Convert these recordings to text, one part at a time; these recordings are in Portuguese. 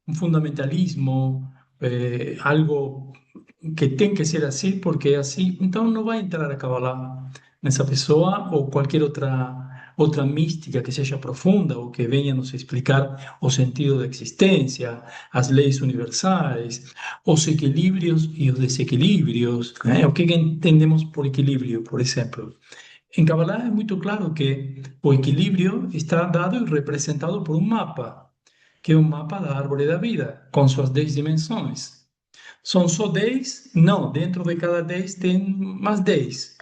um fundamentalismo, algo que tem que ser assim porque é assim, então não vai entrar a Kabbalah nessa pessoa ou qualquer outra mística que seja profunda ou que venha nos explicar o sentido da existência, as leis universais, os equilíbrios e os desequilíbrios, né? O que entendemos por equilíbrio, por exemplo? Em Kabbalah é muito claro que o equilíbrio está dado e representado por um mapa, que é o mapa da árvore da vida, com suas 10 dimensões. São só 10? Não, dentro de cada 10 tem mais 10.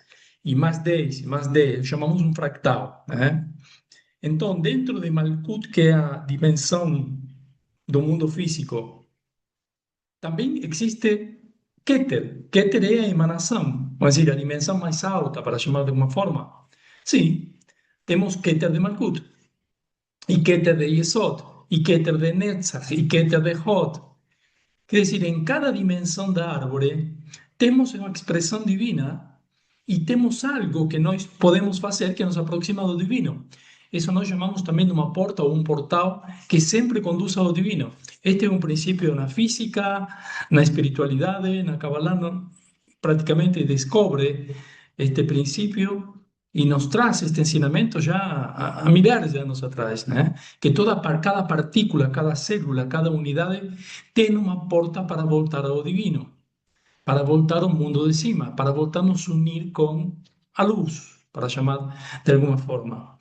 E mais 10, e mais 10, chamamos um fractal, né? Então, dentro de Malkuth, que é a dimensão do mundo físico, também existe Keter. Keter é a emanação, ou seja, a dimensão mais alta, para chamar de uma forma. Sim, temos Keter de Malkuth, e Keter de Yesod, e Keter de Netzach, e Keter de Hod. Quer dizer, em cada dimensão da árvore, temos uma expressão divina e temos algo que nós podemos fazer que nos aproxima do divino. Isso nós chamamos também de uma porta ou um portal que sempre conduz ao divino. Este é um princípio na física, na espiritualidade, na Kabbalah, praticamente descobre este princípio e nos traz este ensinamento já há milhares de anos atrás, né? Que cada partícula, cada célula, cada unidade tem uma porta para voltar ao divino, para voltar ao mundo de cima, para voltar a nos unir com a luz, para chamar de alguma forma.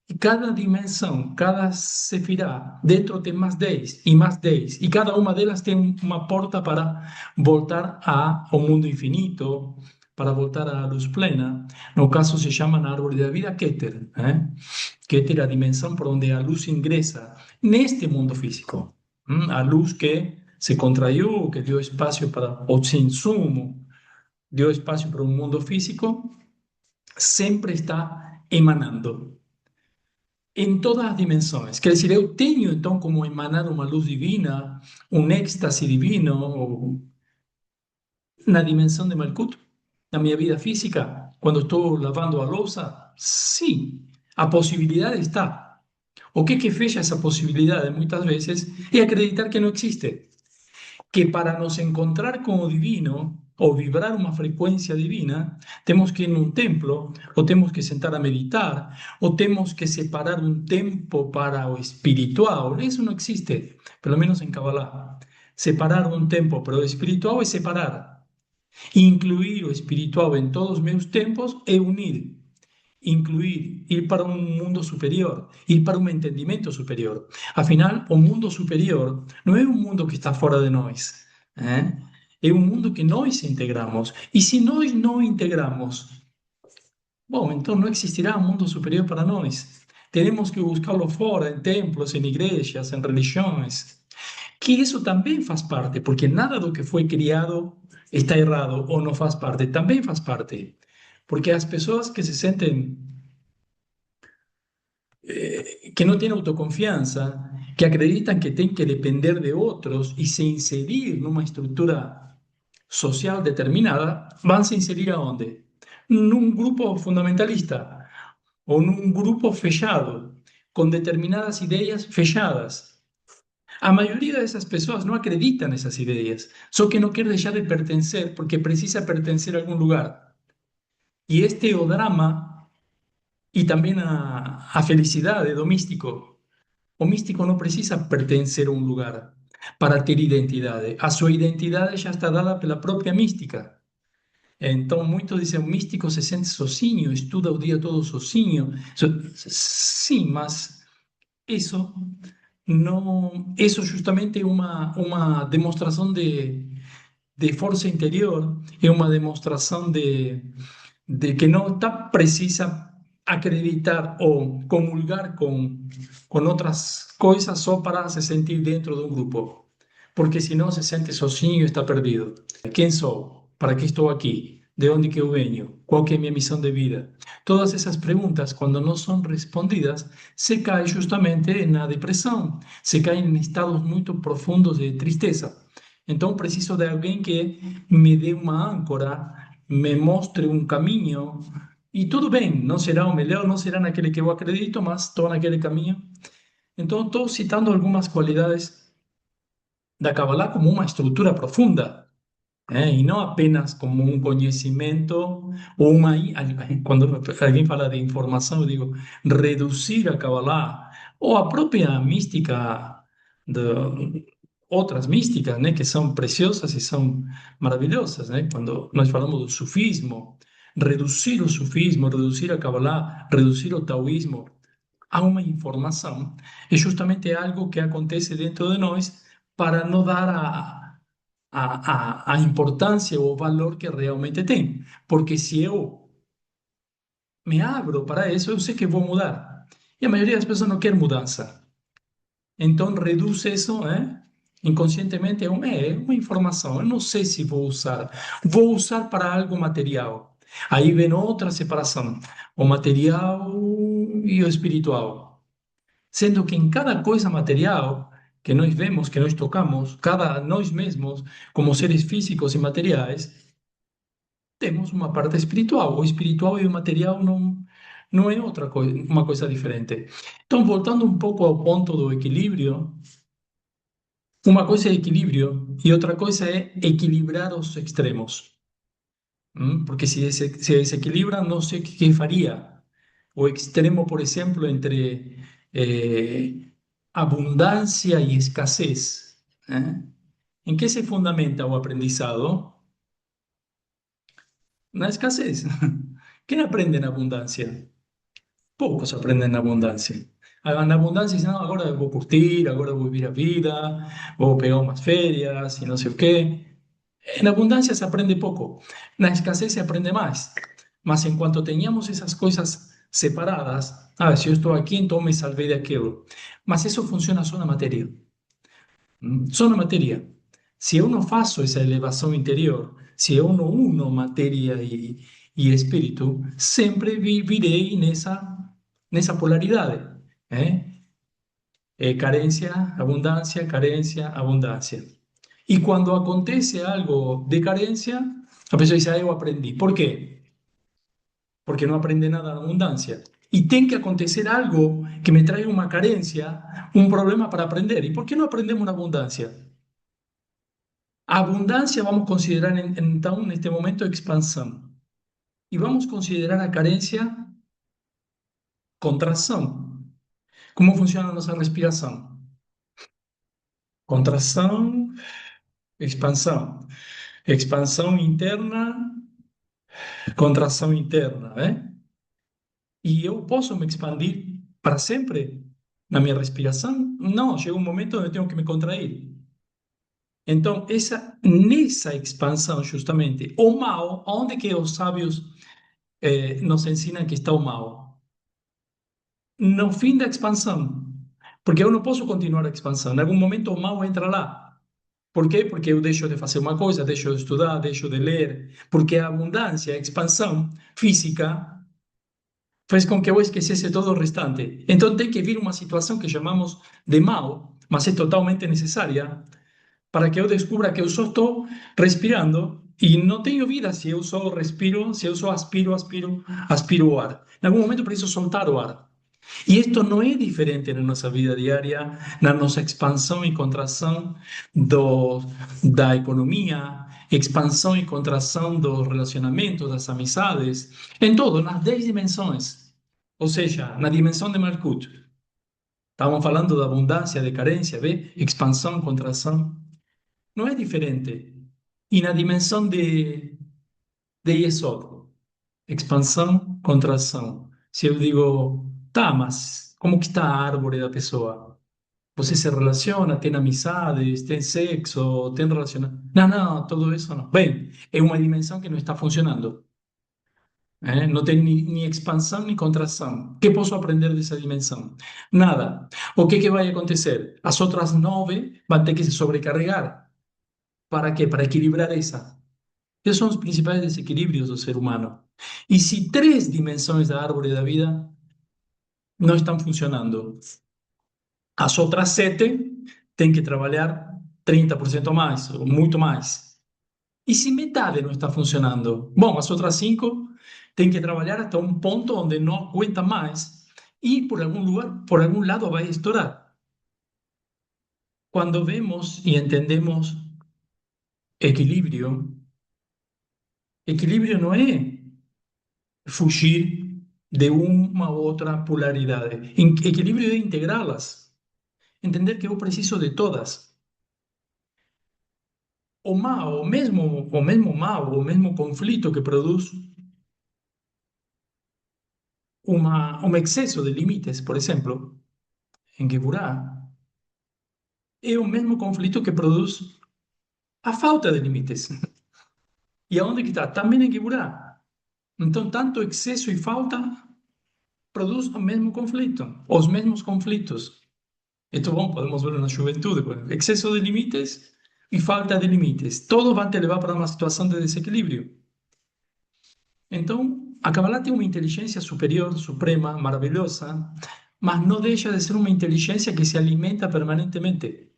E cada dimensão, cada sefirá, dentro tem mais 10 e mais 10, e cada uma delas tem uma porta para voltar ao mundo infinito, para voltar à luz plena. No caso, se chama na árvore da vida Keter, né? Keter é a dimensão por onde a luz ingressa neste mundo físico. A luz que se contraiu, que deu espaço para o insumo, deu espaço para um mundo físico, sempre está emanando em todas as dimensões. Quer dizer, eu tenho então como emanar uma luz divina, um êxtase divino na dimensão de Malkuth, na minha vida física, quando estou lavando a louça? Sim, a possibilidade está. O que fecha essa possibilidade muitas vezes é acreditar que não existe. Que para nos encontrar com o divino ou vibrar uma frequência divina, temos que ir num templo, ou temos que sentar a meditar, ou temos que separar um tempo para o espiritual. Isso não existe, pelo menos em Kabbalah. Separar um tempo para o espiritual é separar. Incluir o espiritual em todos os meus tempos é unir. Incluir, ir para um mundo superior, ir para um entendimento superior. Afinal, o mundo superior não é um mundo que está fora de nós, né? É um mundo que nós integramos. E se nós não integramos, bom, então não existirá um mundo superior para nós. Teremos que buscá-lo fora, em templos, em igrejas, em religiões. Que isso também faz parte, porque nada do que foi criado está errado ou não faz parte, também faz parte. Porque as pessoas que se sentem que no tienen autoconfianza, que acreditan que tienen que depender de otros y se inserir en una estructura social determinada, van a inserir a dónde? En un grupo fundamentalista o en un grupo fechado, con determinadas ideas fechadas. A mayoría de esas personas no acreditan esas ideas, solo que no quiere dejar de pertenecer porque precisa pertenecer a algún lugar. Y este o drama y también a felicidade do místico. O místico não precisa pertencer a um lugar para ter identidade. A sua identidade já está dada pela própria mística. Então, muitos dizem, o místico se sente sozinho, estuda o dia todo sozinho. Sim, mas isso não, isso justamente é uma demonstração de força interior, é uma demonstração de que não está precisa acreditar ou comulgar com outras coisas só para se sentir dentro de um grupo. Porque senão se sente sozinho e está perdido. Quem sou? Para que estou aqui? De onde que eu venho? Qual que é a minha missão de vida? Todas essas perguntas, quando não são respondidas, se cai justamente na depressão, se cai em estados muito profundos de tristeza. Então, preciso de alguém que me dê uma âncora, me mostre um caminho, e tudo bem, não será o melhor, não será naquele que eu acredito, mas estou naquele caminho. Então, estou citando algumas qualidades da Kabbalah como uma estrutura profunda. Y no apenas como un conocimiento o una... Cuando alguien fala de información, yo digo, reducir a Kabbalah o a propia mística de otras místicas, ¿no? Que son preciosas y son maravillosas, ¿no? Cuando nos falamos del sufismo, reducir el sufismo, reducir a Kabbalah, reducir el taoísmo a uma informação é justamente algo que acontece dentro de nós para não dar a importância ou o valor que realmente tem. Porque se eu me abro para isso, eu sei que vou mudar. E a maioria das pessoas não quer mudança. Então, reduz isso, inconscientemente, é uma informação. Eu não sei se vou usar. Vou usar para algo material. Aí vem outra separação: o material e o espiritual. Sendo que em cada coisa material que nós vemos, que nós tocamos, cada nós mesmos, como seres físicos e materiais, temos uma parte espiritual. O espiritual e o material não é outra coisa, uma coisa diferente. Então, voltando um pouco ao ponto do equilíbrio, uma coisa é equilíbrio e outra coisa é equilibrar os extremos. Porque se desequilibra, não sei o que faria. O extremo, por ejemplo, entre abundancia y escasez. ¿En qué se fundamenta o aprendizado? Na escasez. ¿Quién aprende en abundancia? Poucos aprenden na abundância. Na abundância dizem, não, agora eu vou curtir, agora eu vou viver a vida, vou pegar umas férias e não sei o quê. Na abundância se aprende pouco, na escassez se aprende mais. Mas enquanto tenhamos essas coisas separadas, se eu estou aqui, então me salvei daquilo. Mas isso funciona só na matéria. Só na matéria. Se eu não faço essa elevação interior, se eu não uno matéria e espírito, sempre virei nessa polaridade. Carência, abundância, abundância. E quando acontece algo de carência, a pessoa diz, eu aprendi. Por quê? Porque não aprende nada na abundância. E tem que acontecer algo que me traga uma carência, um problema para aprender. E por que não aprendemos na abundância? A abundância vamos considerar, então, neste momento, expansão. E vamos considerar a carência contração. Como funciona a nossa respiração? Contração, expansão. Expansão interna, contração interna, né? E eu posso me expandir para sempre na minha respiração? Não, chega um momento onde eu tenho que me contrair. Então, nessa expansão, justamente, o mal, onde que os sábios nos ensinam que está o mal? No fim da expansão. Porque eu não posso continuar a expansão. Em algum momento o mal entra lá. Por quê? Porque eu deixo de fazer uma coisa, deixo de estudar, deixo de ler. Porque a abundância, a expansão física fez com que eu esquecesse todo o restante. Então tem que vir uma situação que chamamos de mal, mas é totalmente necessária para que eu descubra que eu só estou respirando e não tenho vida se eu só respiro, se eu só aspiro o ar. Em algum momento preciso soltar o ar. E isto não é diferente na nossa vida diária, na nossa expansão e contração da economia, expansão e contração dos relacionamentos, das amizades, em todo, nas 10 dimensões. Ou seja, na dimensão de Malkuth. Estávamos falando da abundância, de carência, vê? Expansão, contração. Não é diferente. E na dimensão de Yesod, expansão, contração. Se eu digo, tá, mas como que está a árvore da pessoa? Você se relaciona, tem amizades, tem sexo, tem relacionamento. Não, não, tudo isso não. Bem, é uma dimensão que não está funcionando. Não tem nem expansão nem contração. O que posso aprender dessa dimensão? Nada. O que vai acontecer? As outras 9 vão ter que se sobrecarregar. Para quê? Para equilibrar essa. Esses são os principais desequilíbrios do ser humano. E se 3 dimensões da árvore da vida não estão funcionando, as outras 7 têm que trabalhar 30% mais, ou muito mais. E se metade não está funcionando? Bom, as outras 5 têm que trabalhar até um ponto onde não aguenta mais e por algum lugar, por algum lado vai estourar. Cuando vemos y entendemos equilibrio, equilibrio no es fugir de una u otra polaridad. Equilibrio es integrarlas, entender que yo preciso de todas. O mesmo conflito que produce un exceso de límites, por ejemplo, en Geburá, es o mesmo conflito que produce a falta de límites. E aonde que está? Também em Geburá. Então, tanto excesso e falta produzem o mesmo conflito, os mesmos conflitos. Esto, bom, podemos verlo na juventude. Exceso de límites e falta de límites. Todo vai te levar para uma situação de desequilíbrio. Então, a Kabbalah tem uma inteligência superior, suprema, maravilhosa, mas não deixa de ser uma inteligência que se alimenta permanentemente,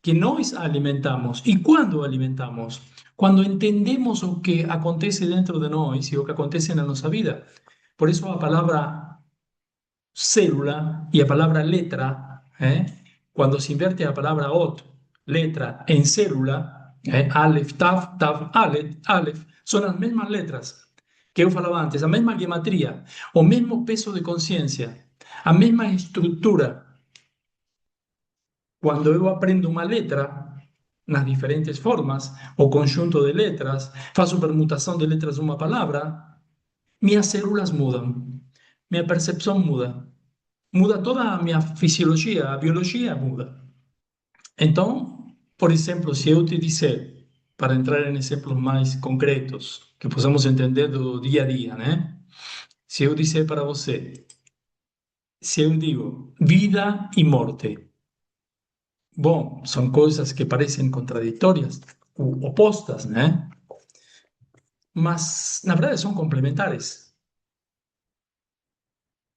que nós alimentamos. E quando alimentamos? Quando entendemos o que acontece dentro de nós e o que acontece na nossa vida. Por isso a palavra célula y la palabra letra, cuando se invierte la palabra ot, letra, en célula, Aleph, Tav, Tav, Aleph, Aleph, son las mismas letras que yo falaba antes, la misma geometría, o mismo peso de conciencia, la misma estructura. Cuando yo aprendo una letra, las diferentes formas, o conjunto de letras, faço permutación de letras de una palabra, mis células mudan, mi percepción muda. Muda toda a minha fisiologia, a biologia muda. Então, por exemplo, se eu te disser, para entrar em exemplos mais concretos, que possamos entender do dia a dia, né? Se eu disser para você, se eu digo vida e morte, bom, são coisas que parecem contraditórias, ou opostas, né? Mas, na verdade, são complementares.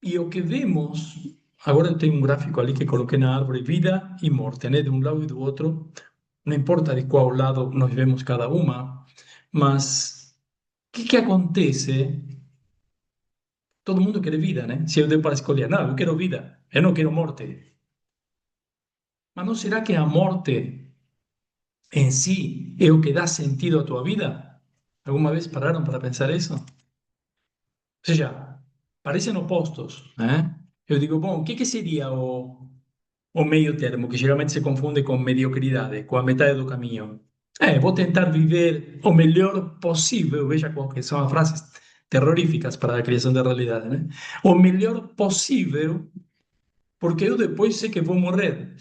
E o que vemos, agora eu tenho um gráfico ali que coloquei na árvore, vida e morte, né? De um lado e do outro. Não importa de qual lado nós vemos cada uma, mas o que acontece? Todo mundo quer vida, né? Se eu der para escolher, não, eu quero vida, eu não quero morte. Mas não será que a morte em si é o que dá sentido à tua vida? Alguma vez pararam para pensar isso? Ou seja, parecem opostos, né? Eu digo, bom, o que seria o meio termo, que geralmente se confunde com mediocridade, com a metade do caminho? Vou tentar viver o melhor possível, veja como que são frases terroríficas para a criação da realidade, né? O melhor possível, porque eu depois sei que vou morrer.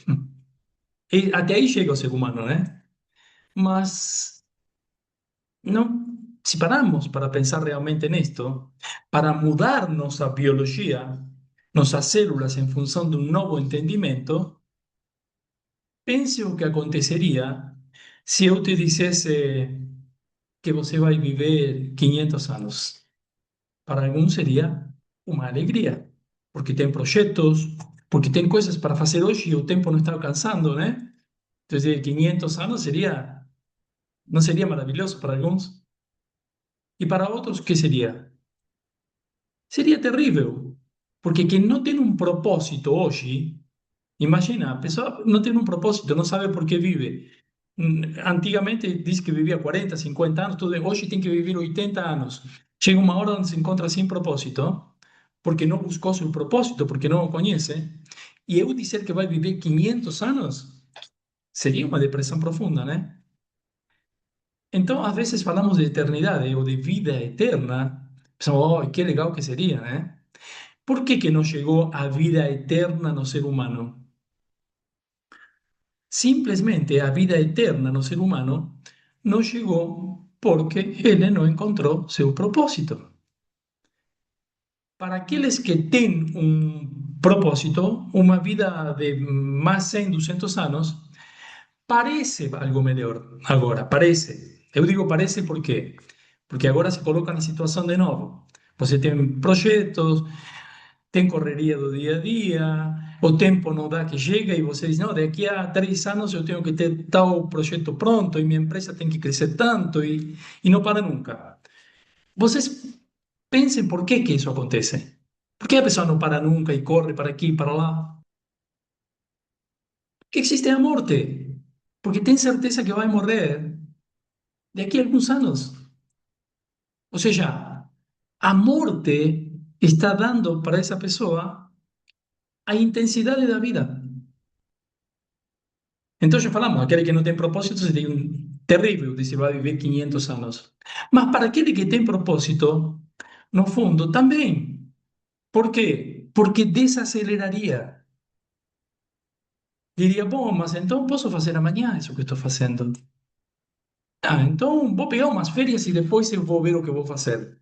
E até aí chega o ser humano, né? Mas não, se pararmos para pensar realmente nisto, para mudar nossa biologia, nossas células em função de um novo entendimento, pense o que aconteceria se eu te dissesse que você vai viver 500 anos. Para alguns seria uma alegria, porque tem projetos, porque tem coisas para fazer hoje e o tempo não está alcançando, né? Então, 500 anos seria, não seria maravilhoso para alguns? E para outros, que seria? Seria terrível, porque quem não tem um propósito hoje, imagina, a pessoa não tem um propósito, não sabe por que vive. Antigamente diz que vivia 40, 50 anos, tudo, hoje tem que viver 80 anos. Chega uma hora onde se encontra sem propósito, porque não buscou seu propósito, porque não o conhece. E eu dizer que vai viver 500 anos seria uma depressão profunda, né? Então, às vezes falamos de eternidade ou de vida eterna, pensamos, oh, que legal que seria, né? Por que não chegou a vida eterna no ser humano? Simplesmente a vida eterna no ser humano não chegou porque ele não encontrou seu propósito. Para aqueles que têm um propósito, uma vida de mais 100, 200 anos, parece algo melhor agora, parece. Eu digo parece por quê? Porque agora se coloca na situação de novo. Você tem projetos, tem correria do dia a dia, o tempo não dá que chega e você diz, não, daqui a 3 anos eu tenho que ter tal projeto pronto e minha empresa tem que crescer tanto e não para nunca. Vocês pensem por que isso acontece. Por que a pessoa não para nunca e corre para aqui e para lá? que existe a morte, porque tem certeza que vai morrer daqui a alguns anos. Ou seja, a morte está dando para essa pessoa a intensidade da vida. Então já falamos, aquele que não tem propósito seria um terrível de se vai viver 500 anos. Mas para aquele que tem propósito, no fundo, também. Por quê? Porque desaceleraria. Diria, bom, mas então posso fazer amanhã isso que estou fazendo. Ah, então vou pegar umas férias e depois eu vou ver o que eu vou fazer.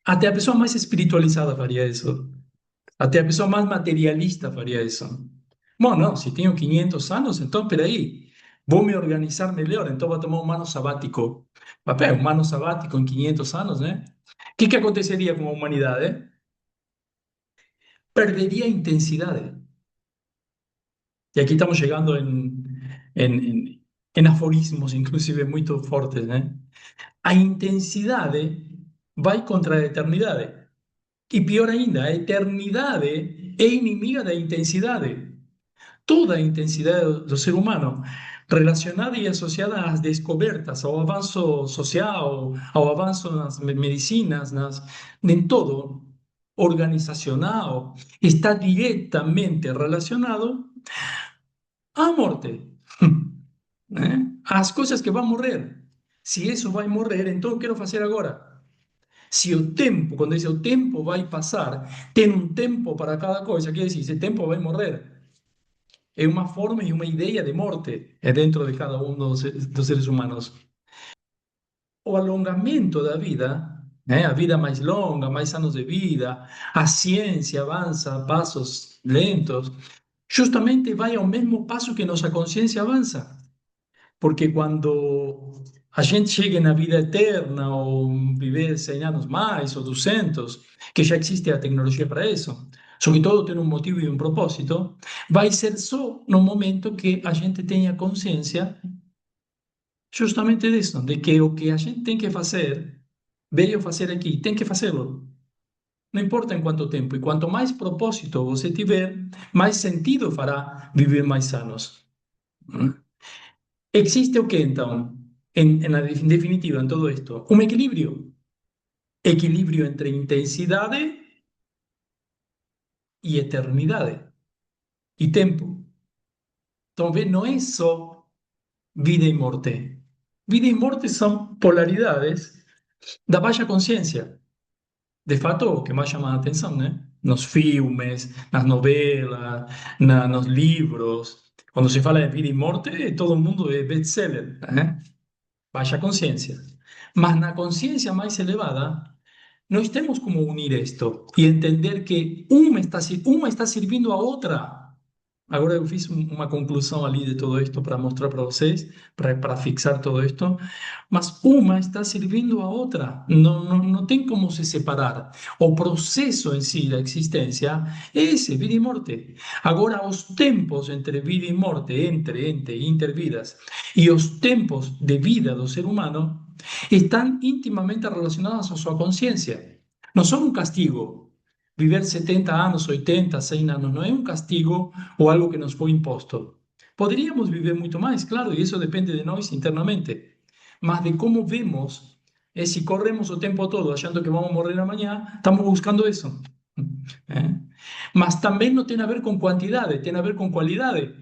Até a pessoa mais espiritualizada faria isso. Até a pessoa mais materialista faria isso. Bom, não, se tenho 500 anos, então, peraí, vou me organizar melhor, então vou tomar um ano sabático. Papel, um ano sabático em 500 anos, né? O que aconteceria com a humanidade? Perderia a intensidade. E aqui estamos chegando em aforismos, inclusive, muito fortes, né? A intensidade vai contra a eternidade. E pior ainda, a eternidade é inimiga da intensidade. Toda a intensidade do ser humano relacionada e associada às descobertas, ao avanço social, ao avanço nas medicinas, em todo, organizacional, está diretamente relacionado à morte, né? Às coisas que vão morrer. Se isso vai morrer, então eu quero fazer agora. Se o tempo, quando diz o tempo vai passar, tem um tempo para cada coisa, quer dizer, esse tempo vai morrer. É uma forma e uma ideia de morte é dentro de cada um dos seres humanos. O alongamento da vida, né? A vida mais longa, mais anos de vida, a ciência avança a passos lentos, justamente vai ao mesmo passo que nossa consciência avança. Porque quando a gente chega na vida eterna ou viver 100 anos mais ou 200, que já existe a tecnologia para isso, só que todo tem um motivo e um propósito, vai ser só no momento que a gente tenha consciência justamente disso, de que o que a gente tem que fazer, veio fazer aqui, tem que fazê-lo. Não importa em quanto tempo, e quanto mais propósito você tiver, mais sentido fará viver mais anos. Existe o que então? En definitiva, en todo esto, un equilibrio. Equilibrio entre intensidade y eternidade y tempo. Entonces, no es só vida y morte. Vida y morte son polaridades da baixa consciência. De fato, o que mais chama a atenção, né? Nos filmes, nas novelas, nos livros. Quando se fala de vida e morte, todo mundo é best-seller, né? Baixa consciência. Mas na consciência mais elevada, nós temos como unir isto e entender que uma está servindo a outra. Agora eu fiz uma conclusão ali de tudo isto para mostrar para vocês, para fixar tudo isto, mas uma está servindo a outra, não tem como se separar. O processo em si da existência é esse, vida e morte. Agora, os tempos entre vida e morte, entre intervidas, e os tempos de vida do ser humano estão intimamente relacionados à sua consciência. Não são um castigo. Viver 70 anos, 80, 100 anos não é um castigo ou algo que nos foi imposto. Poderíamos viver muito mais, claro, e isso depende de nós internamente. Mas de como vemos, se corremos o tempo todo achando que vamos morrer amanhã, estamos buscando isso. ¿Eh? Mas também não tem a ver com quantidade, tem a ver com qualidade.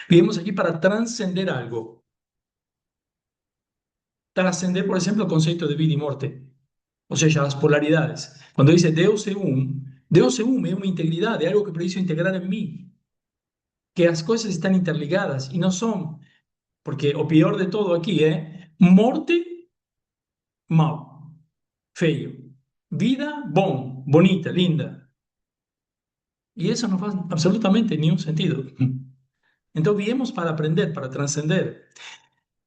Vivimos aqui para transcender algo. Trascender, por exemplo, o conceito de vida e morte. Ou seja, as polaridades. Quando diz Deus é uma integridade, é algo que preciso integrar em mim. Que as coisas estão interligadas e não são. Porque o pior de todo aqui é morte, mal, feio. Vida, bom, bonita, linda. E isso não faz absolutamente nenhum sentido. Então viemos para aprender, para transcender.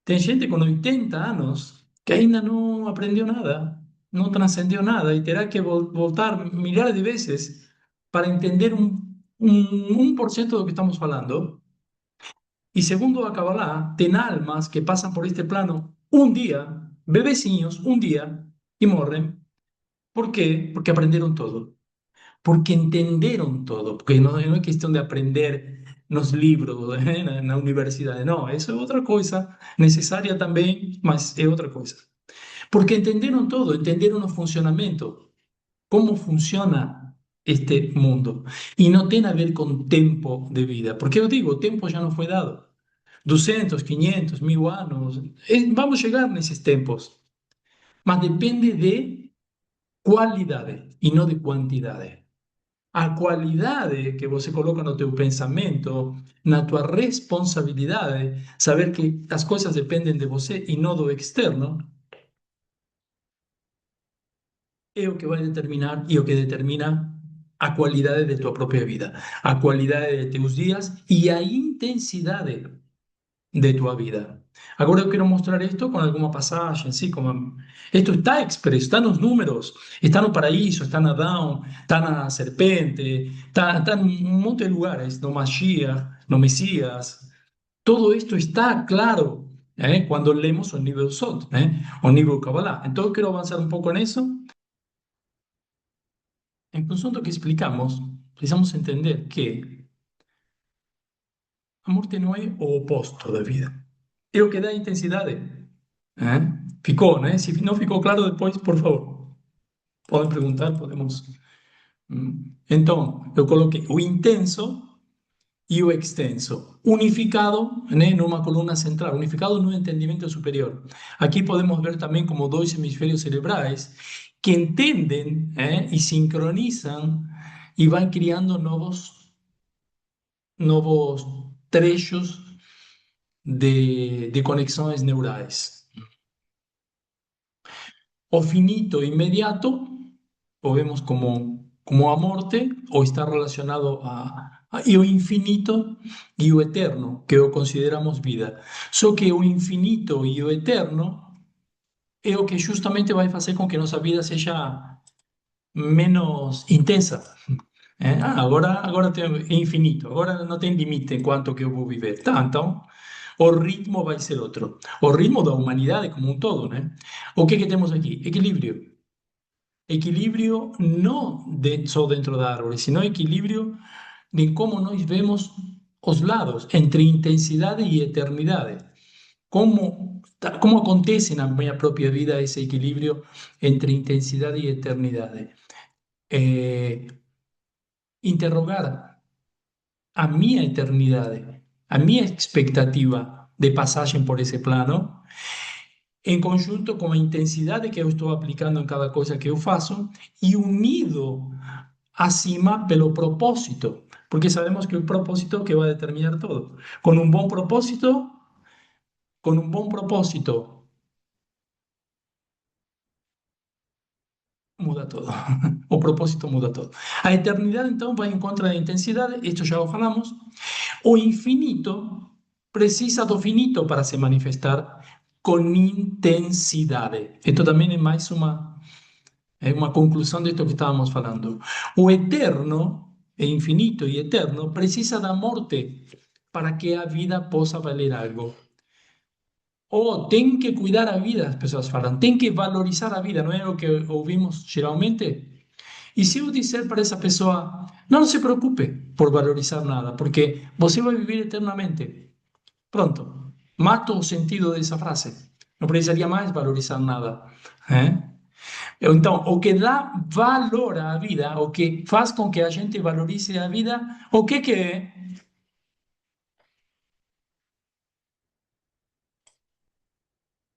Tem gente com 80 anos que ainda não aprendeu nada, não transcendeu nada e terá que voltar milhares de vezes para entender um 1% do que estamos falando. E segundo a Kabbalah, tem almas que passam por este plano um dia, bebecinhos, um dia, e morrem. Por quê? Porque aprenderam todo. porque entenderam todo, porque não é questão de aprender nos livros, na universidade, não, isso é outra coisa, necessária também, mas é outra coisa. Porque entenderam todo, entenderam o funcionamento, como funciona este mundo. E não tem a ver com tempo de vida, porque eu digo, o tempo já não foi dado. 200, 500, 1000 anos, vamos chegar nesses tempos, mas depende de qualidade e não de quantidade. A qualidade que você coloca no teu pensamento, na tua responsabilidade, saber que as coisas dependem de você e não do externo, é o que vai determinar e o que determina a qualidade de tua própria vida, a qualidade de teus dias e a intensidade de tua vida. Agora eu quero mostrar isto com alguma passagem, sim, como isto está expresso, está nos números, está no paraíso, está na Adão, está na serpente, está em um monte de lugares, no Mashiach, no Messias. Todo isto está claro quando lemos o nível Sot, o nível Kabbalah. Então eu quero avançar um pouco nisso. En función do que explicamos, precisamos entender que a morte não é o oposto da vida. É o que dá intensidade. Eh? Ficou, né? Se não ficou claro depois, por favor, podem perguntar, podemos. Então, eu coloquei o intenso e o extenso, unificado, né, numa coluna central, unificado no entendimento superior. Aqui podemos ver também como dois hemisférios cerebrais que entendem e sincronizam e vão criando novos trechos de conexões neurais. O finito inmediato, o vemos como a morte, ou está relacionado e o infinito e o eterno, que o consideramos vida. Só que o infinito e o eterno é o que justamente vai fazer com que nossa vida seja menos intensa. Agora é infinito, agora não tem limite quanto que eu vou viver. Tá, então, o ritmo vai ser outro. O ritmo da humanidade como um todo, né? O que temos aqui? Equilíbrio. Equilíbrio não só dentro da árvore, sino equilíbrio de como nós vemos os lados entre intensidade e eternidade. Como acontece na minha própria vida esse equilíbrio entre intensidade e eternidade? Interrogar a minha eternidade, a minha expectativa de passagem por esse plano, em conjunto com a intensidade que eu estou aplicando em cada coisa que eu faço e unido acima pelo propósito, porque sabemos que o propósito é o que vai determinar tudo. Com um bom propósito, muda todo. O propósito muda todo. A eternidade, então, vai em contra da intensidade, isto já o falamos. O infinito precisa do finito para se manifestar com intensidade. Isto também é uma conclusão disto que estávamos falando. O eterno, infinito e eterno, precisa da morte para que a vida possa valer algo. Ou tem que cuidar a vida, as pessoas falam, tem que valorizar a vida, não é o que ouvimos geralmente? E se eu disser para essa pessoa, não se preocupe por valorizar nada, porque você vai viver eternamente. Pronto, mato o sentido dessa frase. Não precisaria mais valorizar nada. ¿Eh? Então, o que dá valor à vida, o que faz com que a gente valorize a vida, o que é?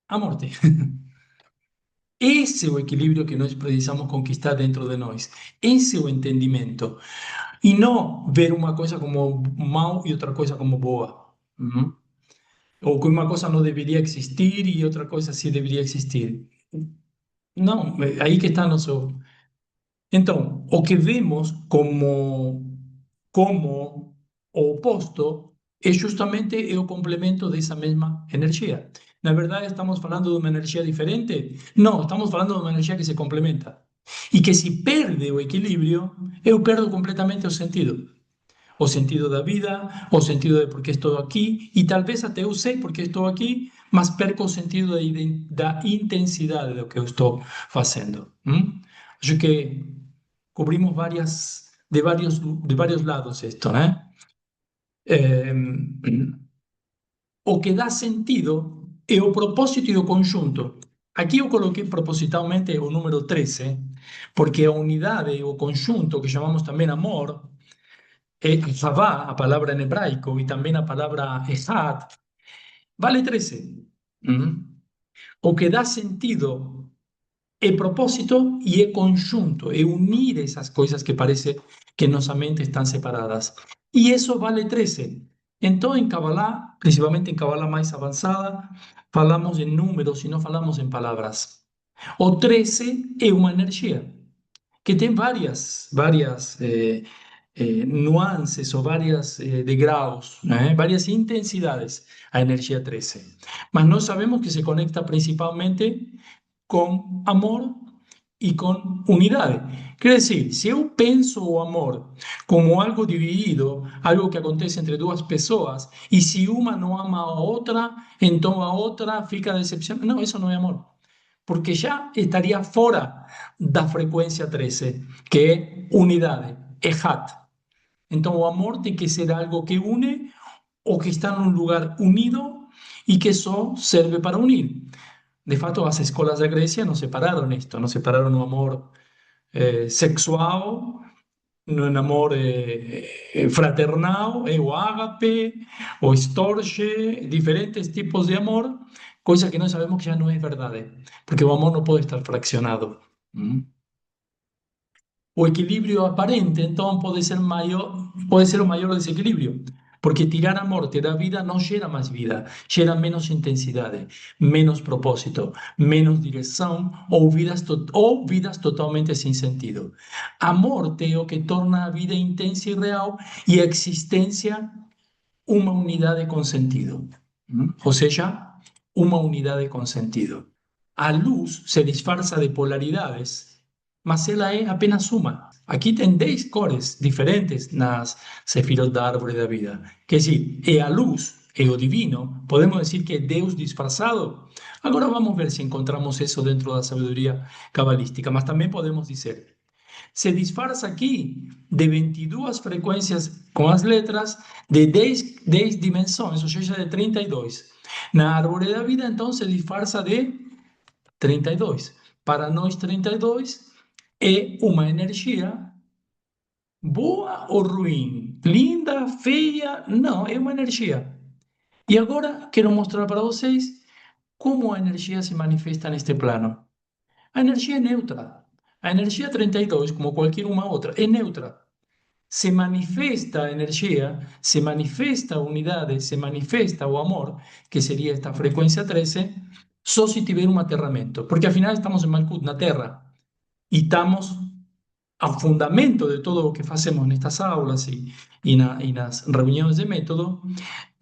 A morte. Esse é o equilíbrio que nós precisamos conquistar dentro de nós. Esse é o entendimento. E não ver uma coisa como mal e outra coisa como boa. Uhum. Ou que uma coisa não deveria existir e outra coisa sim deveria existir. Não, aí que está nosso. Então, o que vemos como o oposto é justamente o complemento dessa mesma energia. Na verdade, estamos falando de uma energia diferente? Não, estamos falando de uma energia que se complementa. E que se perde o equilíbrio, eu perdo completamente o sentido. O sentido da vida, o sentido de por que estou aqui, e talvez até eu sei por que estou aqui, mas perco o sentido da intensidade do que eu estou fazendo. Acho que cubrimos de varios lados esto, ¿eh? Eh, o que dá sentido e o propósito e o conjunto. Aqui eu coloquei propositalmente o número 13, porque a unidade, o conjunto, que chamamos também amor, é Zavá, a palavra em hebraico, e também a palavra Ehad, vale 13. ¿Mm? O que dá sentido é propósito e é conjunto, é unir essas coisas que parece que en nossa mente estão separadas. E isso vale 13. Então, em Kabbalah, principalmente em Kabbalah mais avançada, falamos em números e não falamos em palavras. O 13 é uma energia que tem várias nuances ou várias degraus, né? Várias intensidades, a energia 13. Mas nós sabemos que se conecta principalmente com amor e com unidade. Quer dizer, se eu penso o amor como algo dividido, algo que acontece entre duas pessoas, e se uma não ama a outra, então a outra fica decepcionada. Não, isso não é amor. Porque já estaria fora da frequência 13, que é unidade, é hat. Então o amor tem que ser algo que une ou que está num lugar unido e que só serve para unir. De fato, as escolas da Grécia não separaram isto, não separaram o amor sexual, no amor fraternal, o ágape, o storge, diferentes tipos de amor, coisa que nós sabemos que já não é verdade, porque o amor não pode estar fraccionado. ¿Mm? O equilíbrio aparente, então, pode ser o maior desequilíbrio, porque tirar amor, tirar vida, não gera mais vida, gera menos intensidade, menos propósito, menos direção ou vidas totalmente sem sentido. A morte é o que torna a vida intensa e real e a existência uma unidade com sentido. Ou seja, uma unidade com sentido. A luz se disfarça de polaridades, mas ela é apenas uma. Aqui tem 10 cores diferentes nas sefirot da árvore da vida. Quer dizer, é a luz, é o divino. Podemos dizer que é Deus disfarçado? Agora vamos ver se encontramos isso dentro da sabedoria cabalística, mas também podemos dizer se disfarça aqui de 22 frequências com as letras de 10 dimensões, ou seja, de 32. Na árvore da vida, então, se disfarça de 32. Para nós, 32 é uma energia boa ou ruim, linda, feia, não, é uma energia. E agora quero mostrar para vocês como a energia se manifesta neste plano. A energia é neutra. A energia 32, como qualquer uma outra, é neutra. Se manifesta a energia, se manifesta a unidade, se manifesta o amor, que seria esta frequência 13, só se tiver um aterramento. Porque afinal estamos em Malkut, na Terra, e estamos ao fundamento de todo o que fazemos nestas aulas e nas reuniões de método,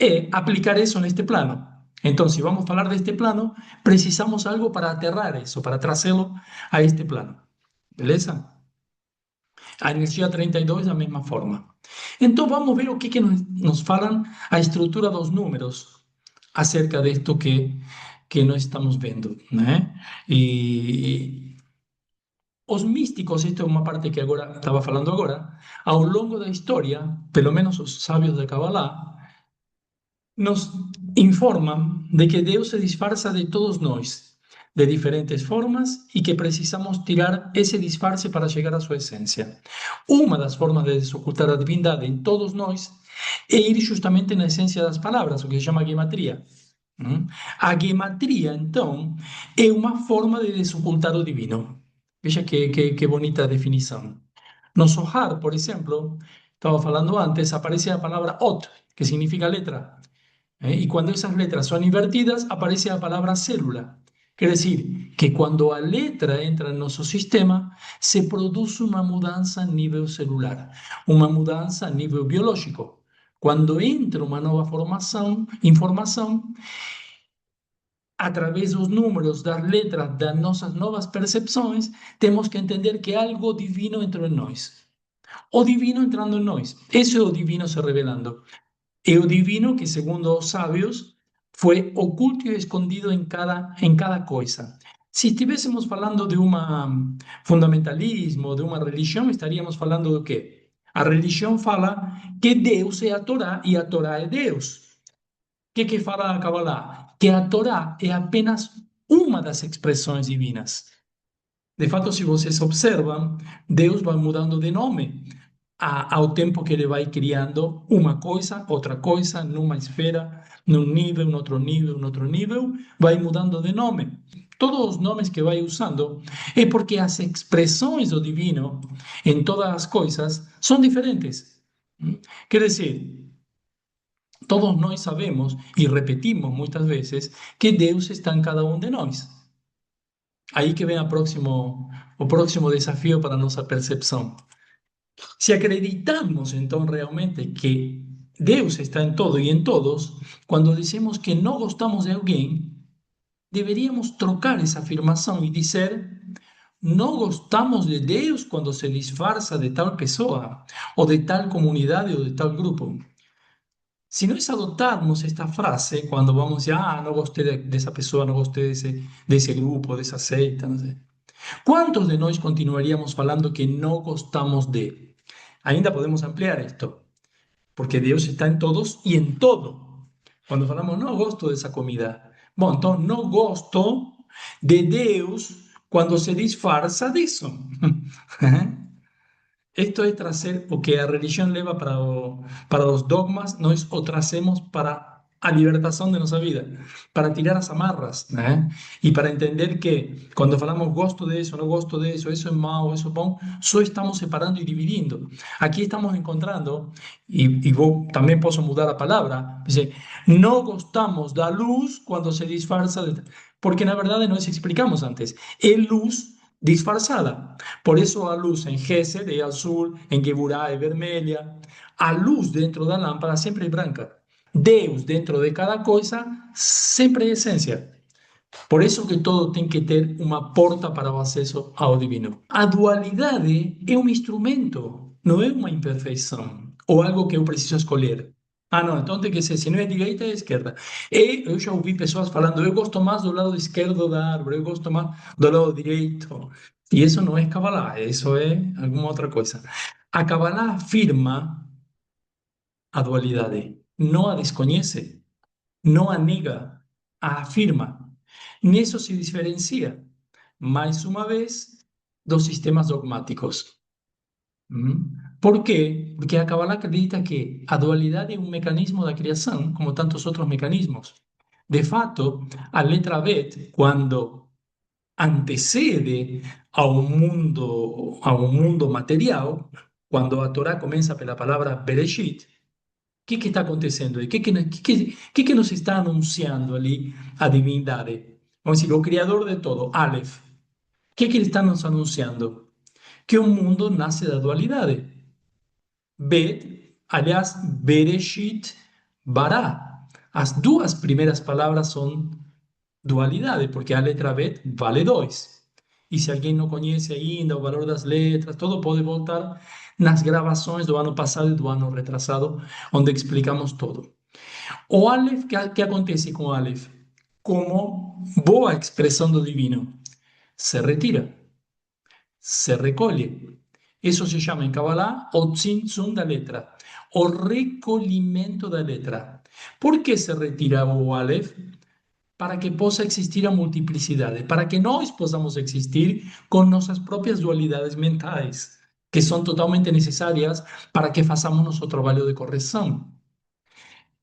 é aplicar isso neste plano. Então, se vamos falar deste plano, precisamos algo para aterrar isso, para trazê-lo a este plano. Beleza? A energia 32 da mesma forma. Então vamos ver o que nos falam a estrutura dos números acerca disto que nós estamos vendo, né? E os místicos, isto é uma parte que agora estava falando agora, ao longo da história, pelo menos os sábios de Kabbalah, nos informan de que Deus se disfarça de todos nós, de diferentes formas, e que precisamos tirar esse disfarce para chegar à sua essência. Uma das formas de desocultar a divindade em todos nós é ir justamente na essência das palavras, o que se chama gematria. A gematria, então, é uma forma de desocultar o divino. Veja que bonita definição. No Zohar, por exemplo, estava falando antes, aparece a palavra Ot, que significa letra. Y cuando esas letras son invertidas, aparece la palabra célula. Quiere decir que cuando la letra entra en nuestro sistema, se produce una mudanza a nivel celular, una mudanza a nivel biológico. Cuando entra una nueva información, a través de los números, das letras, das nuestras nuevas percepciones, tenemos que entender que algo divino entró en nosotros. O divino entrando en nosotros. Eso es o divino se revelando. E o divino que, segundo os sábios, foi oculto e escondido em cada coisa. Se estivéssemos falando de um fundamentalismo, de uma religião, estaríamos falando do quê? A religião fala que Deus é a Torá e a Torá é Deus. O que fala a Kabbalah? Que a Torá é apenas uma das expressões divinas. De fato, se vocês observam, Deus vai mudando de nome ao tempo que ele vai criando uma coisa, numa esfera, num nível, num outro nível, vai mudando de nome. Todos os nomes que vai usando é porque as expressões do divino em todas as coisas são diferentes. Quer dizer, todos nós sabemos e repetimos muitas vezes que Deus está em cada um de nós. Aí que vem o próximo desafio para a nossa percepção. Se acreditamos então realmente que Deus está en todo y en todos, cuando decimos que no gostamos de alguien, deberíamos trocar esa afirmación y decir, no gostamos de Deus cuando se disfarza de tal pessoa, o de tal comunidad o de tal grupo. Si no es adoptarnos esta frase cuando vamos a decir, ah, no gosté de esa persona, no gosté de ese grupo, de esa secta, no sé. ¿Cuántos de nós continuaríamos falando que no gostamos de? Ainda podemos ampliar esto, porque Dios está en todos y en todo. Cuando falamos, no gosto de esa comida, bueno, entonces no gosto de Deus cuando se disfarza de eso. Esto es trazer o que a religião leva para os dogmas, nós o trazemos para a libertação de nossa vida, para tirar as amarras, né? E para entender que quando falamos gosto de isso, não gosto de isso é mau, isso é bom, só estamos separando e dividindo. Aqui estamos encontrando, e vou, também posso mudar a palavra, dizer, não gostamos da luz quando se disfarça, porque na verdade nós explicamos antes, é luz disfarçada. Por eso a luz en Gesed es azul, en Geburá es vermelha. A luz dentro da lâmpada sempre é branca. Deus dentro de cada coisa sempre é essência. Por isso que todo tem que ter uma porta para o acesso ao divino. A dualidade é um instrumento, não é uma imperfeição ou algo que eu preciso escolher. Ah, não, então tem que ser, se não é direita, é esquerda. E eu já ouvi pessoas falando, eu gosto mais do lado esquerdo da árvore, eu gosto mais do lado direito. E isso não é Kabbalah, isso é alguma outra coisa. A Kabbalah afirma a dualidade, não a desconhece, não a nega, a afirma. Nisso se diferencia, mais uma vez, dos sistemas dogmáticos. ¿Por quê? Porque a Kabbalah acredita que a dualidade é um mecanismo da criação, como tantos outros mecanismos. De fato, a letra Bet, quando antecede a un mundo material, quando a Torá começa pela palavra Bereshit, o que está acontecendo? O que nos está anunciando ali a divindade? Vamos dizer, o Criador de todo, Aleph. O que ele está nos anunciando? Que o mundo nasce da dualidade. Bet, aliás, Bereshit, Bará. As duas primeiras palavras são dualidade, porque a letra Bet vale 2. E se alguém não conhece ainda o valor das letras, todo pode voltar nas gravações do ano passado e do ano retrasado, onde explicamos tudo. O Aleph, que acontece com o Aleph? Como boa expressão do divino, se retira, se recolhe. Isso se chama em Kabbalah o tzimtzum da letra, o recolhimento da letra. Por que se retira o Aleph? Para que possa existir a multiplicidade, para que nós possamos existir com nossas próprias dualidades mentais, que são totalmente necessárias para que façamos nosso trabalho de correção.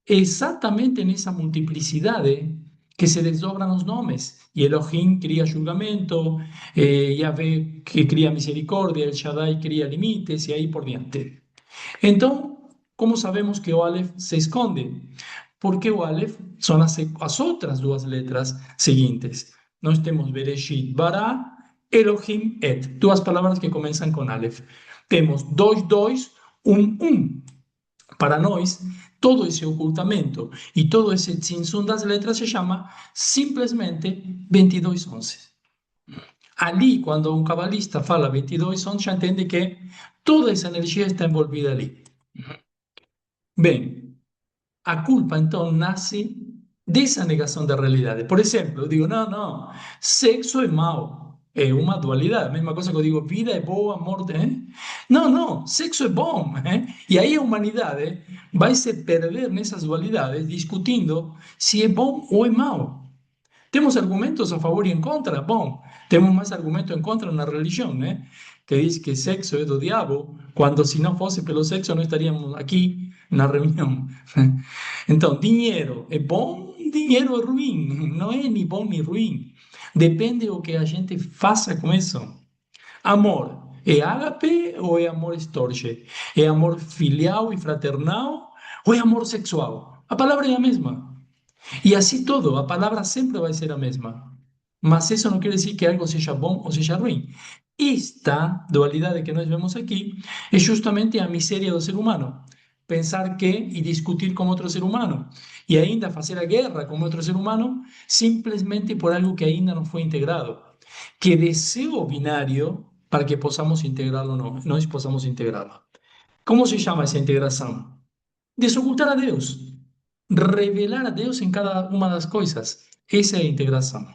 Exatamente nessa multiplicidade que se desdobram os nomes. E Elohim cria julgamento, Yahvé que cria misericórdia, El Shaddai cria limites e aí por diante. Então, como sabemos que o Aleph se esconde? Porque o Aleph são as outras duas letras seguintes. Nós temos Bereshit, Bara, Elohim, Et. Duas palavras que começam com Aleph. Temos 2, 2, 1, 1. Para nós, todo esse ocultamento e todo esse tzimtzum das letras se chama simplesmente 22:11. Ali, quando um cabalista fala 22:11, já entende que toda essa energia está envolvida ali. Bem, a culpa então nasce dessa negação da realidade. Por exemplo, eu digo, não, não, sexo é mau, é uma dualidade. A mesma coisa que eu digo, vida é boa, morte é... Não, não, sexo é bom. E aí a humanidade vai se perder nessas dualidades, discutindo se é bom ou é mau. Temos argumentos a favor e em contra? Bom, temos mais argumento em contra na religião, né? Que diz que sexo é do diabo, quando se não fosse pelo sexo não estaríamos aqui na reunião. Então, dinheiro é bom, dinheiro é ruim. Não é nem bom nem ruim. Depende do que a gente faça com isso. Amor é ágape ou é amor storge? É amor filial e fraternal ou é amor sexual? A palavra é a mesma. E assim todo, a palavra sempre vai ser a mesma. Mas isso não quer dizer que algo seja bom ou seja ruim. Esta dualidade que nós vemos aqui é justamente a miséria do ser humano. Pensar que e discutir com outro ser humano e ainda fazer a guerra com outro ser humano simplesmente por algo que ainda não foi integrado. Que deseo binário para que possamos integrá-lo ou não, nós possamos integrá-lo. Como se chama essa integração? Desocultar a Deus, revelar a Deus em cada uma das coisas. Essa é a integração.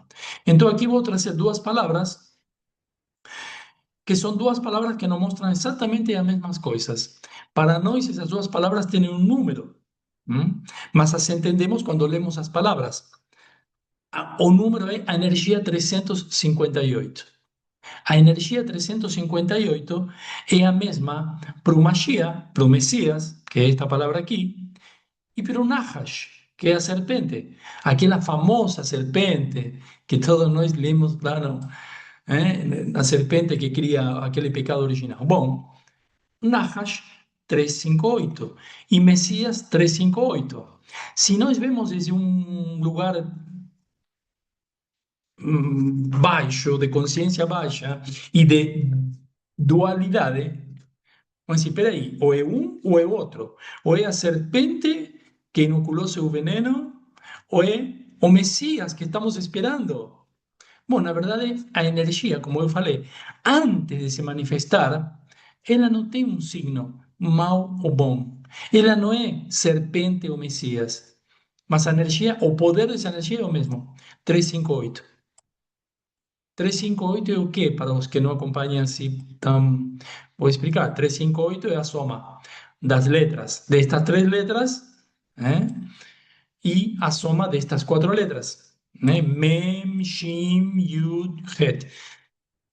Então, aqui vou trazer duas palavras, que são duas palavras que nos mostram exatamente as mesmas coisas. Para nós, essas duas palavras têm um número, mas as entendemos quando lemos as palavras. O número é a energia 358. A energia 358 é a mesma para o Mashiach, para o Messias, que é esta palavra aqui, e para o Nahash, que é a serpente. Aquela famosa serpente que todos nós lemos lá, a serpente que cria aquele pecado original. Bom, Nahash 358 e Messias 358. Se nós vemos desde um lugar baixo, de consciência baixa e de dualidade, vamos dizer, peraí, ou é um ou é outro. Ou é a serpente que inoculou seu veneno, ou é o Messias que estamos esperando. Bom, na verdade, a energia, como eu falei, antes de se manifestar, ela não tem um signo mau ou bom. Ela não é serpente ou Messias. Mas a energia, o poder dessa energia é o mesmo. 358. 358 é o quê? Para os que não acompanham assim, então, vou explicar. 358 é a soma das letras, destas três letras, né? E a soma destas quatro letras, né? Mem, Shin, Yud, Het.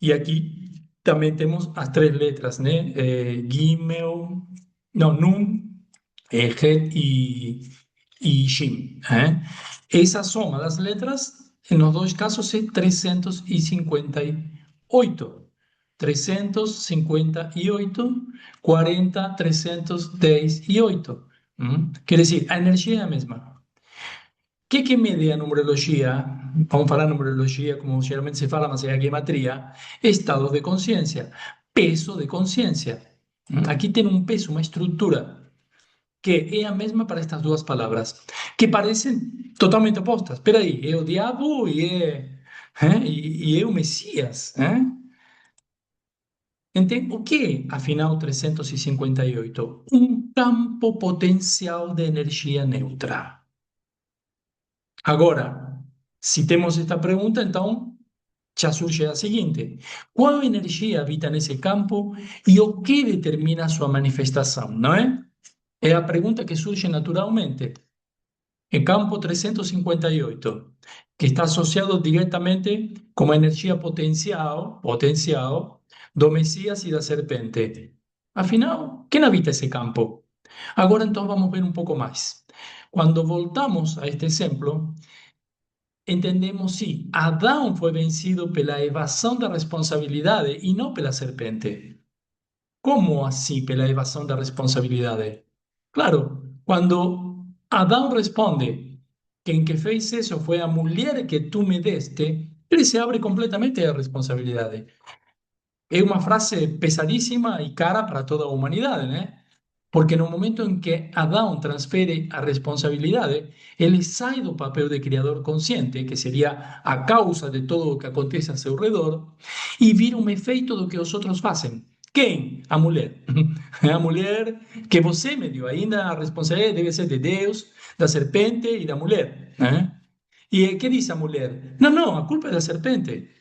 E aqui também temos as três letras, né? Gimel, não, Nun, Het e Shin. Essa soma das letras, nos dois casos, é 358. 358, 40, 318. Quer dizer, a energia é a mesma. O que mede a numerologia? Vamos falar numerologia, como geralmente se fala, mas é a gematria. Estado de consciência, peso de consciência. Aqui tem um peso, uma estrutura, que é a mesma para estas duas palavras, que parecem totalmente opostas. Espera aí, é o diabo e é o Messias. Entende? O que é, afinal, 358? Um campo potencial de energia neutra. Agora, se temos esta pergunta, então já surge a seguinte: qual energia habita nesse campo e o que determina sua manifestação, não é? É a pergunta que surge naturalmente. El campo 358, que está associado diretamente com a energia potencial do Messias e da serpente. Afinal, quem habita esse campo? Agora, então, vamos ver um pouco mais. Quando voltamos a este exemplo, entendemos se Adão foi vencido pela evasão da responsabilidade e não pela serpente. Como assim pela evasão da responsabilidade? Claro, quando Adão responde: quem que fez isso foi a mulher que tu me deste, ele se abre completamente à responsabilidade. É uma frase pesadíssima e cara para toda a humanidade, né? Porque no momento em que Adão transfere a responsabilidade, ele sai do papel de criador consciente, que seria a causa de todo o que acontece a seu redor, e vira um efeito do que os outros fazem. Quem? A mulher. A mulher que você me deu. Ainda a responsabilidade deve ser de Deus, da serpente e da mulher, né? ¿Y qué dice la mujer? No, no, a culpa es de la serpente.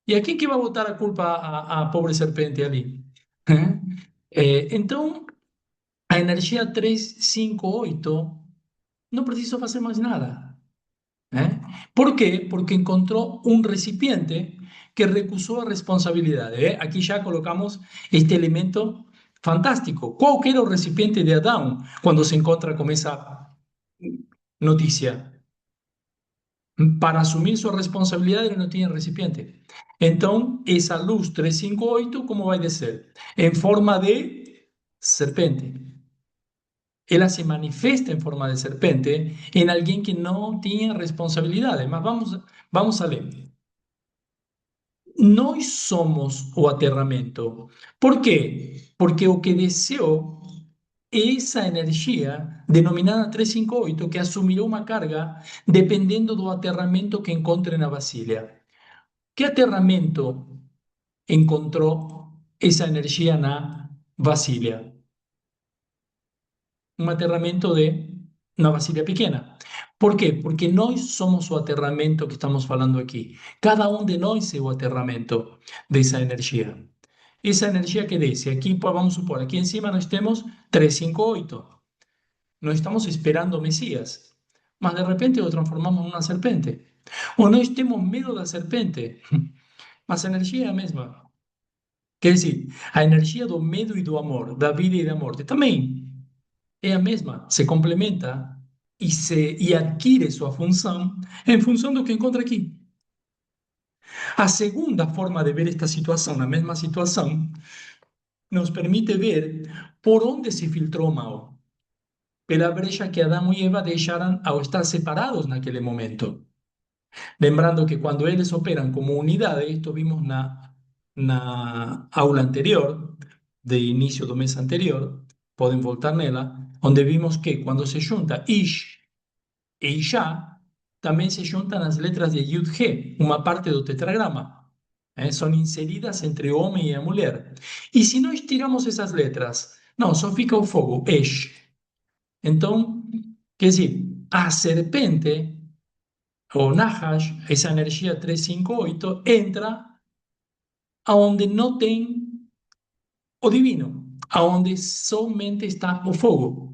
¿Y a quién que va a botar a culpa a pobre serpente ali? ¿Eh? Então, a energia 358 não precisou fazer mais nada. ¿Eh? ¿Por qué? Porque encontró un recipiente que recusó a responsabilidad. ¿Eh? Aquí ya colocamos este elemento fantástico. ¿Cuál era el recipiente de Adán cuando se encuentra con esa noticia? Para asumir su responsabilidad, él no tiene recipiente. Entonces, esa luz 358, ¿cómo va a ser? En forma de serpente. Ella se manifiesta en forma de serpente en alguien que no tiene responsabilidad. Además, vamos a leer. Nós somos o aterramento. Por quê? Porque o que deseou é essa energia denominada 358 que assumirá uma carga dependendo do aterramento que encontre na vasilha. Que aterramento encontrou essa energia na vasilha? Un aterramento de una vasilha pequena. Por qué? Porque nós somos o aterramento que estamos falando aquí. Cada uno de nós é o aterramento dessa energia. Esa energía que dice, aquí vamos a suponer, aquí encima nós temos 358. No estamos esperando Mesías, mas de repente lo transformamos en una serpente. O nós temos medo da serpente, mas a energia é a mesma. Quer dizer, a energia do medo e do amor, da vida e da morte, também é a mesma, se complementa e adquire sua função em função do que encontra aqui. A segunda forma de ver esta situação, a mesma situação, nos permite ver por onde se filtrou o mal, pela brecha que Adão e Eva deixaram ao estar separados naquele momento. Lembrando que quando eles operam como unidade, isto vimos na aula anterior, de início do mês anterior, podem voltar nela, onde vimos que quando se junta Ish e Isha, também se juntam as letras de Yud-He, uma parte do tetragrama. São inseridas entre o homem e a mulher. E se nós tiramos essas letras, não, só fica o fogo, Esh. Então, quer dizer, a serpente, o Nahash, essa energia 358, entra aonde não tem o divino, aonde somente está o fogo.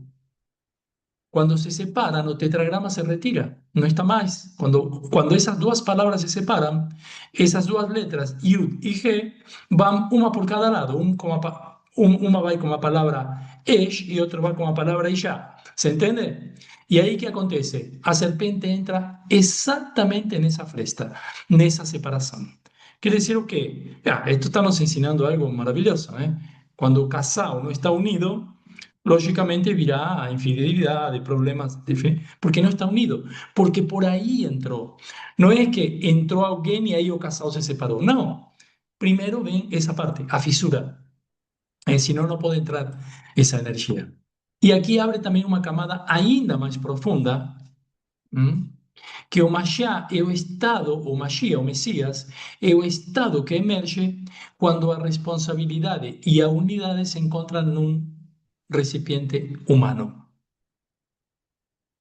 Cuando se separan, o tetragrama se retira, no está más. Cuando esas dos palabras se separan, esas dos letras, Yud y G, van una por cada lado. Una va con la palabra Esh y otro va con la palabra Isha. ¿Se entiende? Y ahí, ¿qué acontece? A serpiente entra exactamente en esa fresta, en esa separación. Quiere decir que, esto está nos enseñando algo maravilloso, ¿eh? Cuando o casal no está unido, lógicamente virá a infidelidad, de problemas, porque no está unido, porque por ahí entró. No es que entró alguien y ahí o casado se separó, no. Primero ven esa parte, a fisura, si no, no puede entrar esa energía. Y aquí abre también una camada ainda más profunda, que o Mashiach é o estado, o Mashiach, o Messias, é o estado que emerge quando a responsabilidade e a unidade se encontram num recipiente humano.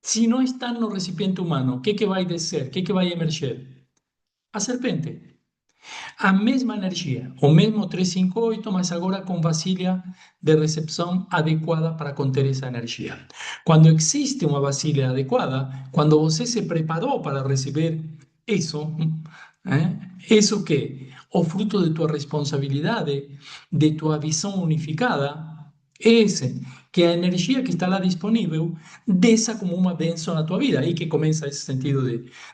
Si no está en el recipiente humano, ¿qué va a descer? ¿Qué va a emerger? A serpente. A mesma energia, o mesmo 358, mas agora com vasilha de recepção adequada para conter essa energia. Quando existe uma vasilha adequada, quando você se preparou para receber isso, isso que? O fruto de tua responsabilidade, de tua visão unificada, é esse, que a energia que está lá disponível desça como uma bênção na tua vida. Aí que começa esse sentido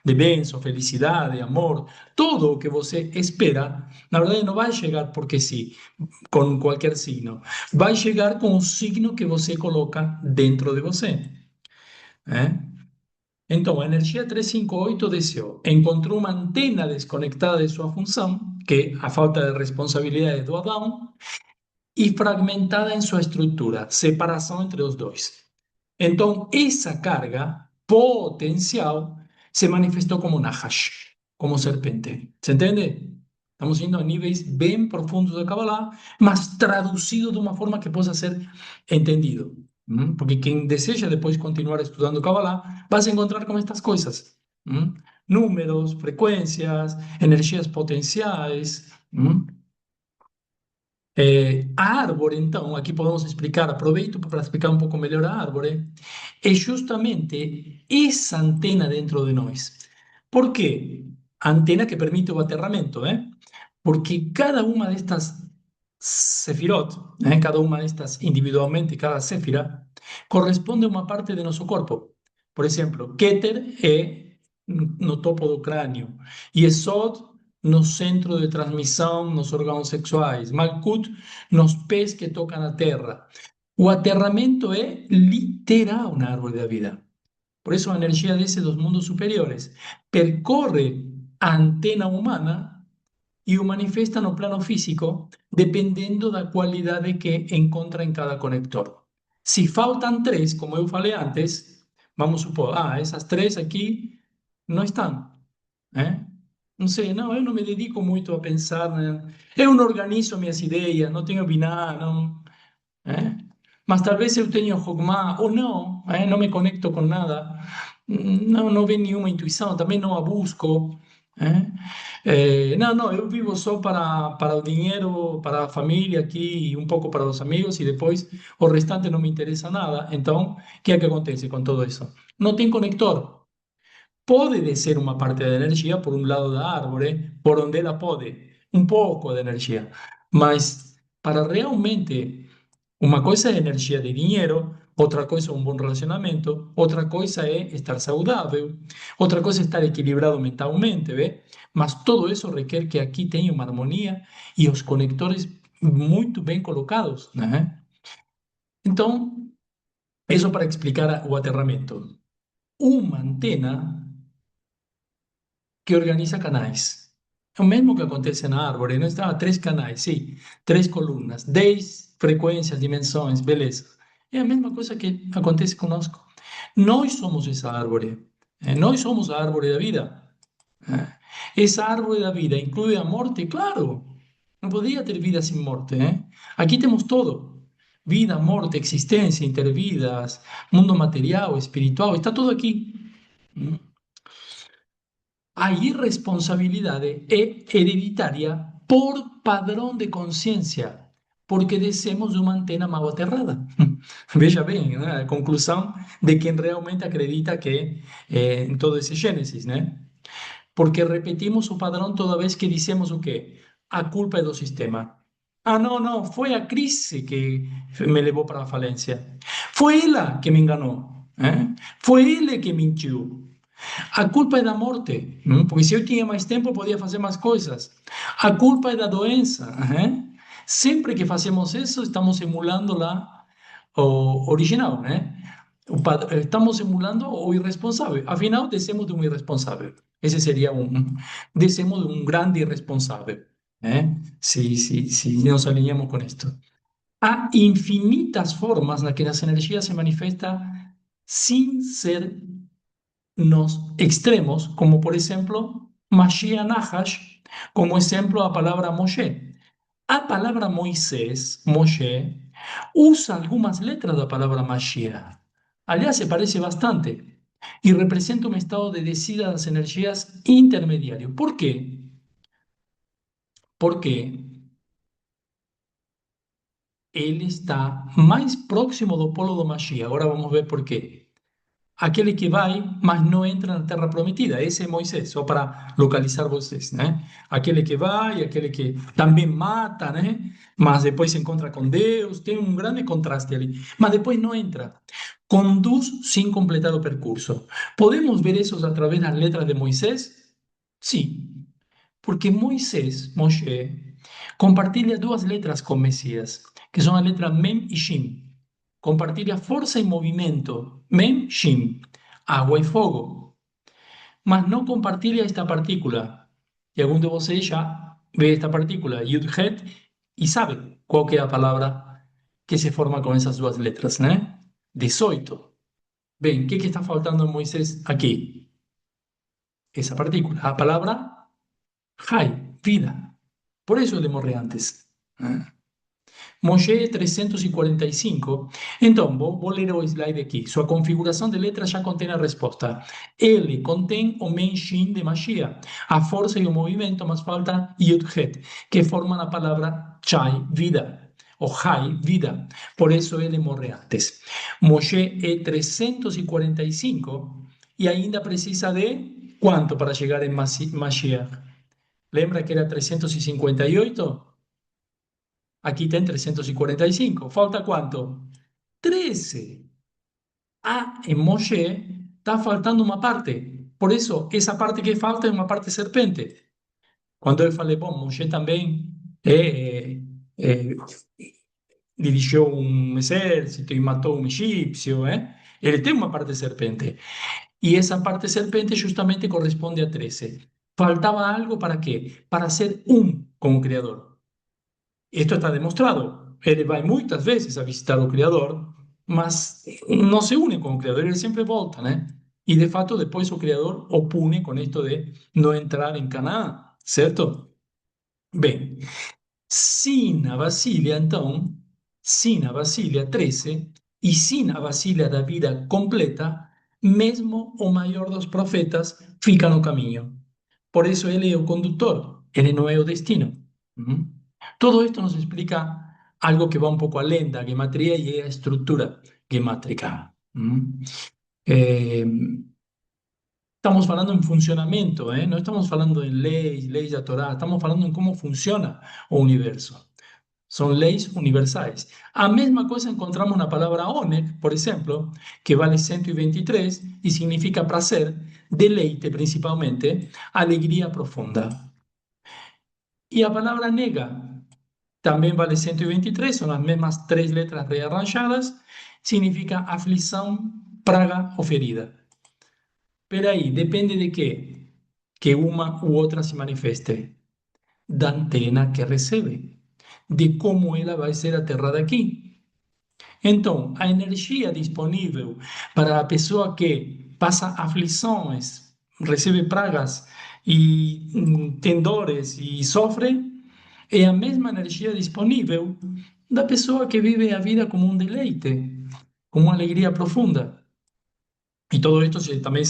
de bênção, felicidade, amor, todo o que você espera, na verdade não vai chegar porque sim, com qualquer signo. Vai chegar com o signo que você coloca dentro de você. Então, a energia 358 desceu, encontrou uma antena desconectada de sua função, que é a falta de responsabilidade do Adão, e fragmentada em sua estrutura, separação entre os dois. Então, essa carga potencial se manifestou como Nahash, como serpente. ¿Se entende? Estamos indo a níveis bem profundos da Kabbalah, mas traduzido de uma forma que possa ser entendido. Porque quem deseja depois continuar estudando Kabbalah, vai se encontrar com estas coisas. números, frequências, energias potenciais. A árvore, então, aqui podemos explicar, aproveito para explicar um pouco melhor a árvore, é justamente essa antena dentro de nós. Por quê? A antena que permite o aterramento, porque cada uma destas sefirot, cada uma destas individualmente, cada séfira, corresponde a uma parte de nosso corpo. Por exemplo, Keter é no topo do crânio, Yesod no centro de transmissão nos órgãos sexuais, Malkut nos pés que tocam a terra. O aterramento é literal na árvore da vida. Por isso a energia desce dos mundos superiores percorre a antena humana e o manifesta no plano físico, dependendo da qualidade que encontra em cada conector. Se faltam três, como eu falei antes, vamos supor, essas três aqui não estão, né? Não sei, não, eu não me dedico muito a pensar, né? Eu não organizo minhas ideias, não tenho binar, não, né? Mas talvez eu tenha Hogmah ou não, não me conecto com nada, não vem nenhuma intuição, também não a busco, né? Não, eu vivo só para o dinheiro, para a família aqui e um pouco para os amigos e depois o restante não me interessa nada. Então, o que é que acontece com tudo isso? Não tem conector. Pode descer uma parte da energia por um lado da árvore, por onde ela pode, um pouco de energia, mas para realmente uma coisa é energia de dinheiro, outra coisa é um bom relacionamento, outra coisa é estar saudável, outra coisa é estar equilibrado mentalmente, vê? Mas tudo isso requer que aqui tenha uma harmonia e os conectores muito bem colocados, né? Então, isso para explicar o aterramento. Uma antena que organiza canais. É o mesmo que acontece na árvore, não está? Três canais, sim, três colunas, 10 frequências, dimensões, beleza. É a mesma coisa que acontece conosco. Nós somos essa árvore. Nós somos a árvore da vida. Essa árvore da vida inclui a morte, claro. Não poderia ter vida sem morte. Aqui temos todo. Vida, morte, existência, intervidas, mundo material, espiritual, está tudo aqui. A irresponsabilidade é hereditária por padrão de consciência, porque descemos de uma antena mal aterrada. Veja bem, né? A conclusão de quem realmente acredita que em todo esse Gênesis, né? Porque repetimos o padrão toda vez que dizemos o quê? A culpa é do sistema. Não, foi a crise que me levou para a falência. Foi ela que me enganou. Foi ele que mentiu. A culpa é da morte, porque se eu tinha mais tempo, eu podia fazer mais coisas. A culpa é da doença. Sempre que fazemos isso, estamos emulando lá o original, né? Estamos emulando o irresponsável. Afinal, descemos de um irresponsável. Esse seria descemos de um grande irresponsável, né? Se nos alinhamos com isto. Há infinitas formas nas que as energias se manifestam sem ser nos extremos, como por ejemplo Mashiach Nahash, como ejemplo a palabra Moshe. A palabra Moisés, Moshe, usa algumas letras da palavra Mashiach. Aliás, se parece bastante e representa um estado de descida das energias intermediário. Por quê? Porque ele está mais próximo do polo do Mashiach. Agora vamos ver por quê. Aquele que vai, mas não entra na terra prometida. Esse é Moisés, só para localizar vocês, né? Aquele que vai, aquele que também mata, né? Mas depois se encontra com Deus, tem um grande contraste ali. Mas depois não entra. Conduz sem completar o percurso. Podemos ver isso através das letras de Moisés? Sim, porque Moisés, Moshe, compartilha duas letras com Messias, que são a letra Mem e Shin. Compartilha força e movimento, Mem, Shin, água e fogo. Mas não compartilha esta partícula. E algum de vocês já vê esta partícula, Yud Het, e sabe qual que é a palavra que se forma com essas duas letras, né? 18. Bem, o que está faltando em Moisés aqui? Essa partícula, a palavra Hai, vida. Por eso le morre antes. Moshe é 345. Então, vou ler o slide aqui. Sua configuração de letras já contém a resposta. L contém o Men Shin de Mashiach, a força e o movimento, mas falta Yud Het, que formam a palavra Chai, vida, o Hai, vida. Por isso ele morre antes. Moshe é 345 e ainda precisa de quanto para chegar em Mashiach? Lembra que era 358? Aquí está en 345. ¿Falta cuánto? 13. En Moshe está faltando una parte. Por eso, esa parte que falta es una parte serpente. Cuando él fala, bom, Moshe también eh, dirigió un ejército y mató a un egipcio, Él tiene una parte serpente. Y esa parte serpente justamente corresponde a 13. Faltaba algo para qué? Para ser un como creador. Esto está demostrado. Él va muchas veces a visitar al Criador, mas no se une con el Criador, él siempre volta, ¿no? Y de facto después el Criador opone con esto de no entrar en Canaán, ¿cierto? Bem, sin a Basília, então, sin a Basília 13 e sin a Basília da vida completa, mesmo o maior dos profetas fica no caminho. Por eso él es el conductor, él no es el destino. ¿Mm? Todo esto nos explica algo que va un poco além da gematria y es la estructura gemátrica. ¿Mm? Eh, Estamos hablando en funcionamiento, ¿eh? No estamos hablando en leyes de Torá, estamos hablando en cómo funciona el universo. Son leyes universales. A mesma cosa encontramos na palavra oneg, por exemplo, que vale 123 e significa prazer, deleite principalmente, alegria profunda. E a palavra nega também vale 123, são as mesmas três letras rearranjadas, significa aflição, praga ou ferida. Pero aí, depende de quê? Que uma ou outra se manifeste. Da antena que recebe, de como ela vai ser aterrada aqui. Então, a energia disponível para a pessoa que passa aflições, recebe pragas e tem dores e sofre, é a mesma energia disponível da pessoa que vive a vida como um deleite, como uma alegria profunda. E todo isto também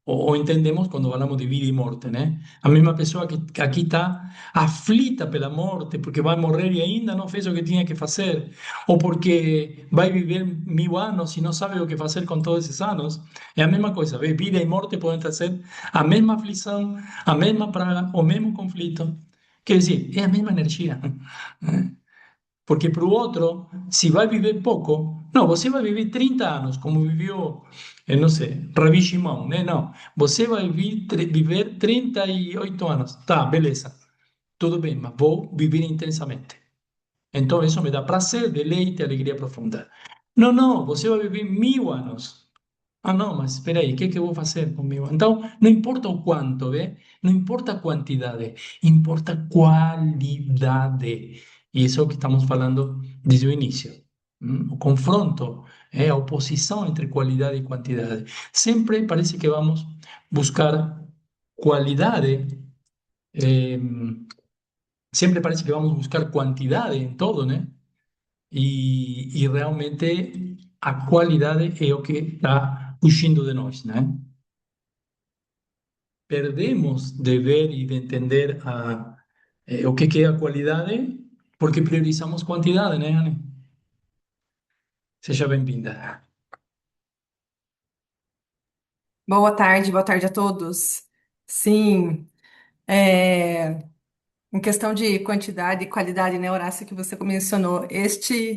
o entendemos quando falamos de vida e morte, né? A mesma pessoa que aqui está aflita pela morte, porque vai morrer e ainda não fez o que tinha que fazer, ou porque vai viver 1000 anos e não sabe o que fazer com todos esses anos, é a mesma coisa. Vida e morte podem trazer a mesma aflição, a mesma praga, o mesmo conflito. Quer dizer, é a mesma energia. Né? Porque para o outro, se vai viver pouco, não, você vai viver 30 anos, como viveu, não sei, Rabi Shimon, né? Não, você vai viver 38 anos. Tá, beleza, tudo bem, mas vou viver intensamente. Então, isso me dá prazer, deleite, alegria profunda. Não, não, você vai viver 1000 anos. Ah, não, mas espera aí, o que é que eu vou fazer comigo? Então, não importa o quanto, vê? Não importa a quantidade, importa a qualidade. E isso é o que estamos falando desde o início. O confronto, a oposição entre qualidade e quantidade. Sempre parece que vamos buscar qualidade, eh, sempre parece que vamos buscar quantidade em todo, né? E realmente a qualidade é o que está fugindo de nós, né? Perdemos de ver e de entender o que é a qualidade porque priorizamos quantidade, né, Anne? Seja bem-vinda. Boa tarde a todos. Sim, é, em questão de quantidade e qualidade, né, Horácio, que você mencionou,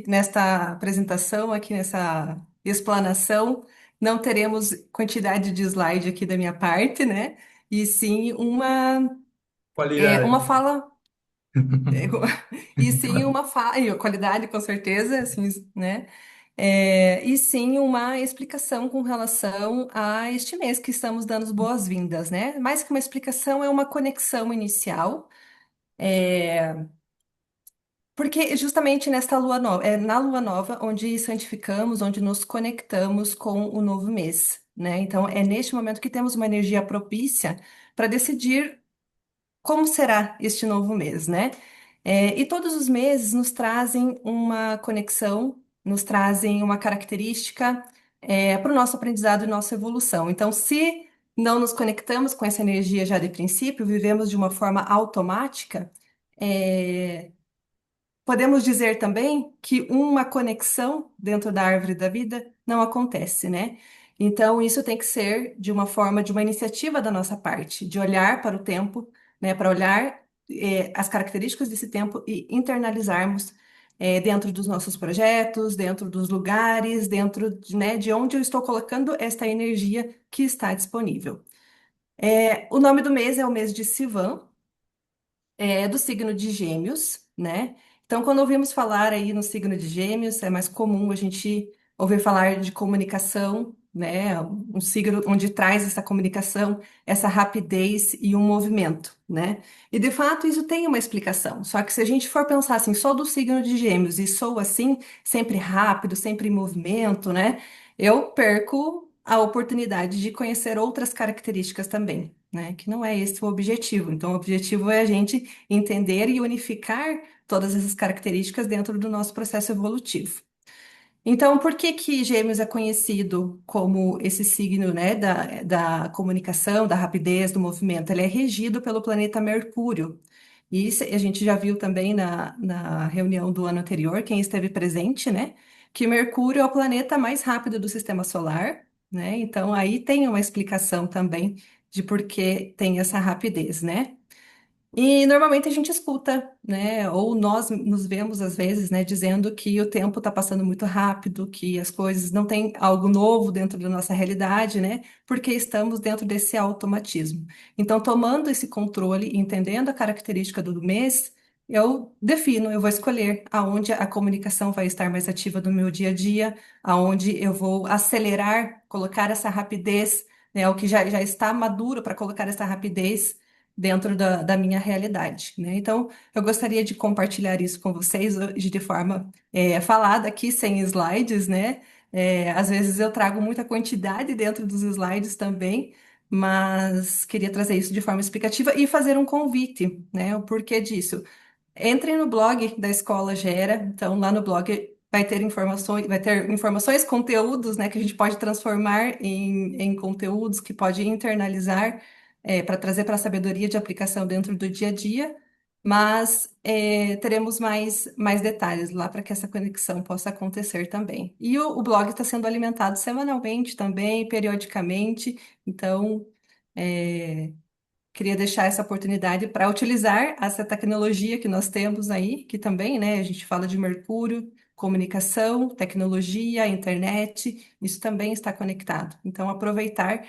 nesta apresentação, aqui nessa explanação, não teremos quantidade de slide aqui da minha parte, né? E sim uma Qualidade. fala, é, e sim uma fala, e a qualidade com certeza, assim, né? E sim uma explicação com relação a este mês que estamos dando as boas-vindas, né? Mais que uma explicação, é uma conexão inicial, porque justamente nesta lua nova, é na lua nova onde santificamos, onde nos conectamos com o novo mês, né? Então é neste momento que temos uma energia propícia para decidir como será este novo mês, né? E todos os meses nos trazem uma conexão, nos trazem uma característica, para o nosso aprendizado e nossa evolução. Então, se não nos conectamos com essa energia já de princípio, vivemos de uma forma automática, é, podemos dizer também que uma conexão dentro da árvore da vida não acontece, né? Então, isso tem que ser de uma forma, de uma iniciativa da nossa parte, de olhar para o tempo, né, para olhar, as características desse tempo e internalizarmos, dentro dos nossos projetos, dentro dos lugares, dentro, né, de onde eu estou colocando esta energia que está disponível. O nome do mês é o mês de Sivan, do signo de Gêmeos, né? Então, quando ouvimos falar aí no signo de Gêmeos, é mais comum a gente ouvir falar de comunicação, né? Um signo onde traz essa comunicação, essa rapidez e um movimento, né? E de fato isso tem uma explicação. Só que se a gente for pensar assim, só do signo de Gêmeos e sou assim, sempre rápido, sempre em movimento, né? Eu perco a oportunidade de conhecer outras características também, né? Que não é esse o objetivo. Então, o objetivo é a gente entender e unificar todas essas características dentro do nosso processo evolutivo. Então, por que que Gêmeos é conhecido como esse signo, né, da comunicação, da rapidez, do movimento? Ele é regido pelo planeta Mercúrio. E isso a gente já viu também na reunião do ano anterior, quem esteve presente, né, que Mercúrio é o planeta mais rápido do sistema solar, né? Então, aí tem uma explicação também de por que tem essa rapidez, né? E normalmente a gente escuta, né? Ou nós nos vemos às vezes, né, dizendo que o tempo está passando muito rápido, que as coisas não têm algo novo dentro da nossa realidade, né? Porque estamos dentro desse automatismo. Então, tomando esse controle, entendendo a característica do mês, eu defino, eu vou escolher aonde a comunicação vai estar mais ativa no meu dia a dia, aonde eu vou acelerar, colocar essa rapidez, né? O que já está maduro para colocar essa rapidez dentro da minha realidade, né? Então, eu gostaria de compartilhar isso com vocês hoje de forma falada aqui, sem slides, né? Às vezes eu trago muita quantidade dentro dos slides também, mas queria trazer isso de forma explicativa e fazer um convite, né? O porquê disso. Entrem no blog da Escola Gera, então lá no blog vai ter informações, conteúdos, né, que a gente pode transformar em conteúdos que pode internalizar, para trazer para a sabedoria de aplicação dentro do dia a dia, mas teremos mais detalhes lá para que essa conexão possa acontecer também. E o blog está sendo alimentado semanalmente também, periodicamente, então. é, Queria deixar essa oportunidade para utilizar essa tecnologia que nós temos aí, que também, né, a gente fala de Mercúrio, comunicação, tecnologia, internet, isso também está conectado. Então, aproveitar,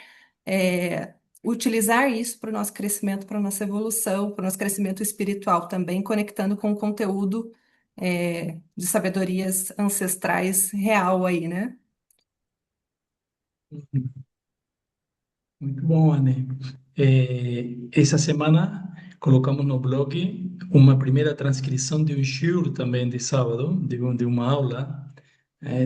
utilizar isso para o nosso crescimento, para a nossa evolução, para o nosso crescimento espiritual também, conectando com o conteúdo, de sabedorias ancestrais real aí, né? Muito bom, Anne. Essa semana colocamos no blog uma primeira transcrição de um shiur também de sábado, de uma aula.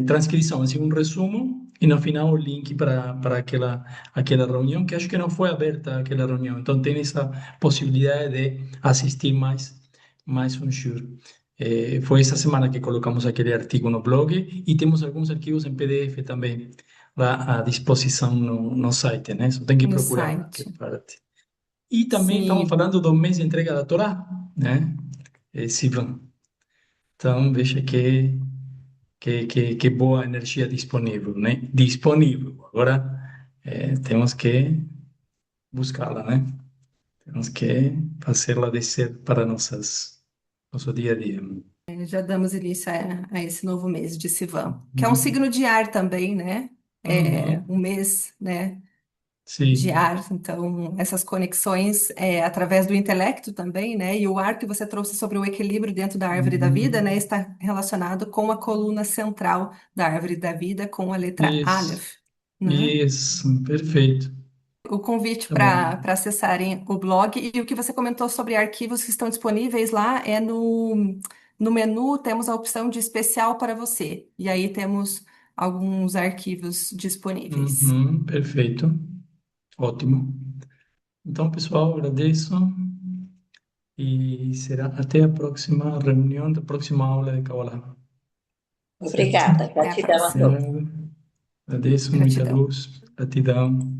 Transcrição, assim, um resumo, e no final o link para aquela reunião, que acho que não foi aberta aquela reunião. Então tem essa possibilidade de assistir mais um shiur. Foi essa semana que colocamos aquele artigo no blog e temos alguns arquivos em PDF também lá à disposição no site, né? Só tem que No procurar que site. parte. E também estamos Sim. falando do mês de entrega da Torá, né? Sivan. Então, veja que boa energia disponível, né? Disponível. Agora, temos que buscá-la, né? Temos que fazê-la descer para nosso dia a dia. Já damos início a esse novo mês de Sivan, que é um Uhum. signo de ar também, né? É Uhum. um mês, né, de Sim. ar, então essas conexões através do intelecto também, né? E o ar que você trouxe sobre o equilíbrio dentro da árvore da vida, né, Uhum. está relacionado com a coluna central da árvore da vida, com a letra Isso. Aleph, né? Isso. Perfeito. O convite Tá bom. para acessarem o blog e o que você comentou sobre arquivos que estão disponíveis lá é no menu, temos a opção de especial para você. E aí temos alguns arquivos disponíveis. Perfeito. Ótimo. Então, pessoal, agradeço e será até a próxima reunião, da próxima aula de Kabbalah, certo? Obrigada, Até a gratidão a próxima. todos. Obrigado. Agradeço, muita Gratidão. luz, gratidão.